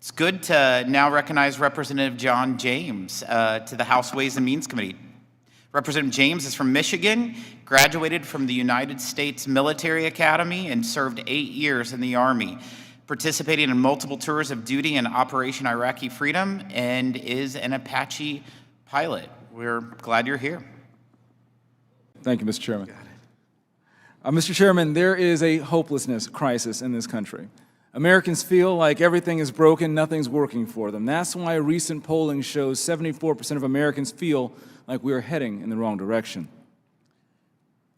It's good to now recognize Representative John James to the House Ways and Means Committee. Representative James is from Michigan, graduated from the United States Military Academy, and served 8 years in the Army, participating in multiple tours of duty in Operation Iraqi Freedom, and is an Apache pilot. We're glad you're here. Thank you, Mr. Chairman. Mr. Chairman, there is a hopelessness crisis in this country. Americans feel like everything is broken, nothing's working for them. That's why recent polling shows 74% of Americans feel like we are heading in the wrong direction.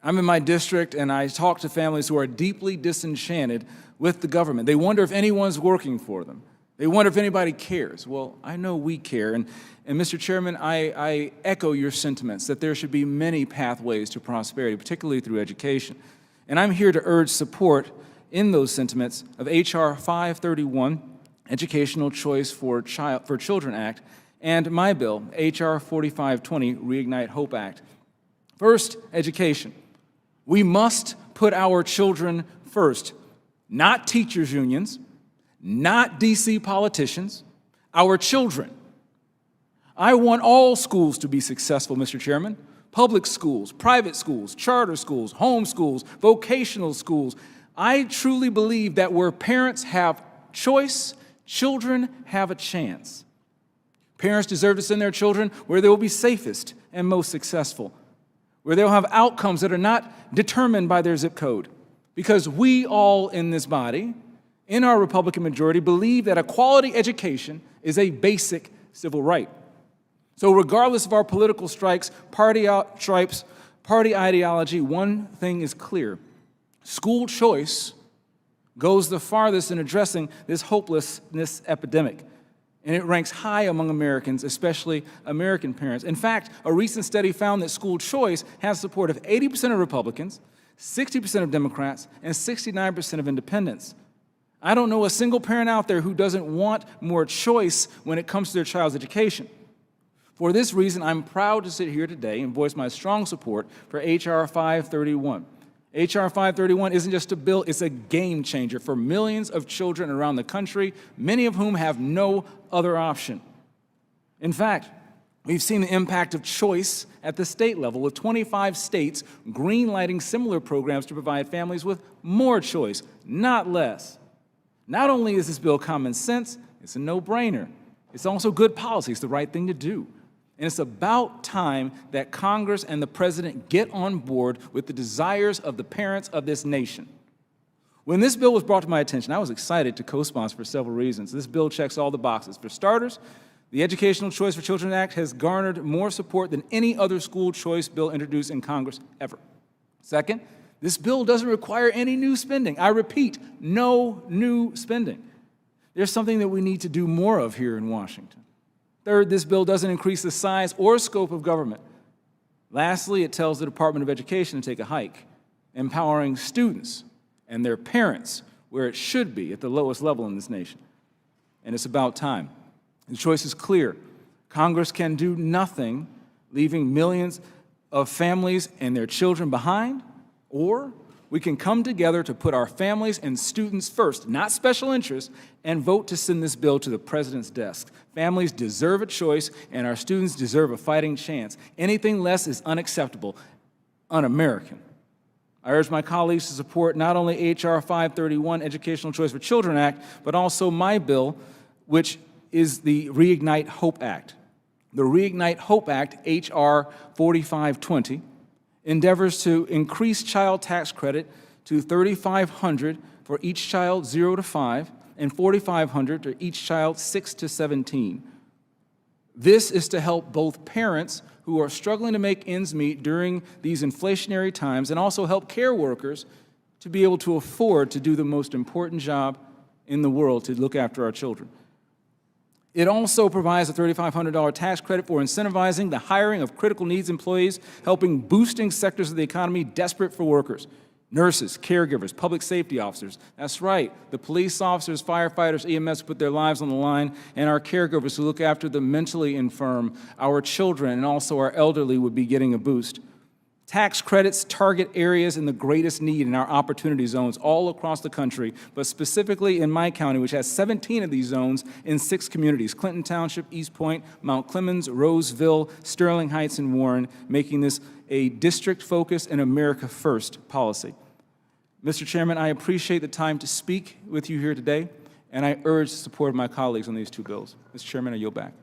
I'm in my district and I talk to families who are deeply disenchanted with the government. They wonder if anyone's working for them. They wonder if anybody cares. Well, I know we care. And Mr. Chairman, I echo your sentiments that there should be many pathways to prosperity, particularly through education. And I'm here to urge support in those sentiments of H.R. 531, Educational Choice for Children Act, and my bill, H.R. 4520, Reignite Hope Act. First, education. We must put our children first, not teachers' unions, not D.C. politicians, our children. I want all schools to be successful, Mr. Chairman. Public schools, private schools, charter schools, home schools, vocational schools. I truly believe that where parents have choice, children have a chance. Parents deserve to send their children where they will be safest and most successful, where they'll have outcomes that are not determined by their zip code. Because we all in this body, in our Republican majority, believe that a quality education is a basic civil right. So regardless of our political stripes, party ideology, one thing is clear. School choice goes the farthest in addressing this hopelessness epidemic, and it ranks high among Americans, especially American parents. In fact, a recent study found that school choice has support of 80% of Republicans, 60% of Democrats, and 69% of independents. I don't know a single parent out there who doesn't want more choice when it comes to their child's education. For this reason, I'm proud to sit here today and voice my strong support for H.R. 531. H.R. 531 isn't just a bill, it's a game changer for millions of children around the country, many of whom have no other option. In fact, we've seen the impact of choice at the state level, with 25 states greenlighting similar programs to provide families with more choice, not less. Not only is this bill common sense, it's a no-brainer. It's also good policy, it's the right thing to do. And it's about time that Congress and the President get on board with the desires of the parents of this nation. When this bill was brought to my attention, I was excited to co-sponsor for several reasons. This bill checks all the boxes. For starters, the Educational Choice for Children Act has garnered more support than any other school choice bill introduced in Congress ever. Second, this bill doesn't require any new spending. I repeat, no new spending. There's something that we need to do more of here in Washington. Third, this bill doesn't increase the size or scope of government. Lastly, it tells the Department of Education to take a hike, empowering students and their parents where it should be at the lowest level in this nation. And it's about time. The choice is clear. Congress can do nothing, leaving millions of families and their children behind, or we can come together to put our families and students first, not special interests, and vote to send this bill to the President's desk. Families deserve a choice, and our students deserve a fighting chance. Anything less is unacceptable, un-American. I urge my colleagues to support not only H.R. 531, Educational Choice for Children Act, but also my bill, which is the Reignite Hope Act. The Reignite Hope Act, H.R. 4520, endeavors to increase child tax credit to $3,500 for each child 0 to 5 and $4,500 for each child 6 to 17. This is to help both parents who are struggling to make ends meet during these inflationary times and also help care workers to be able to afford to do the most important job in the world, to look after our children. It also provides a $3,500 tax credit for incentivizing the hiring of critical needs employees, helping boosting sectors of the economy desperate for workers. Nurses, caregivers, public safety officers. That's right, the police officers, firefighters, EMS who put their lives on the line, and our caregivers who look after the mentally infirm, our children, and also our elderly would be getting a boost. Tax credits target areas in the greatest need in our opportunity zones all across the country, but specifically in my county, which has 17 of these zones in 6 communities: Clinton Township, East Point, Mount Clemens, Roseville, Sterling Heights, and Warren, making this a district-focused and America-first policy. Mr. Chairman, I appreciate the time to speak with you here today, and I urge the support of my colleagues on these 2 bills. Mr. Chairman, I yield back.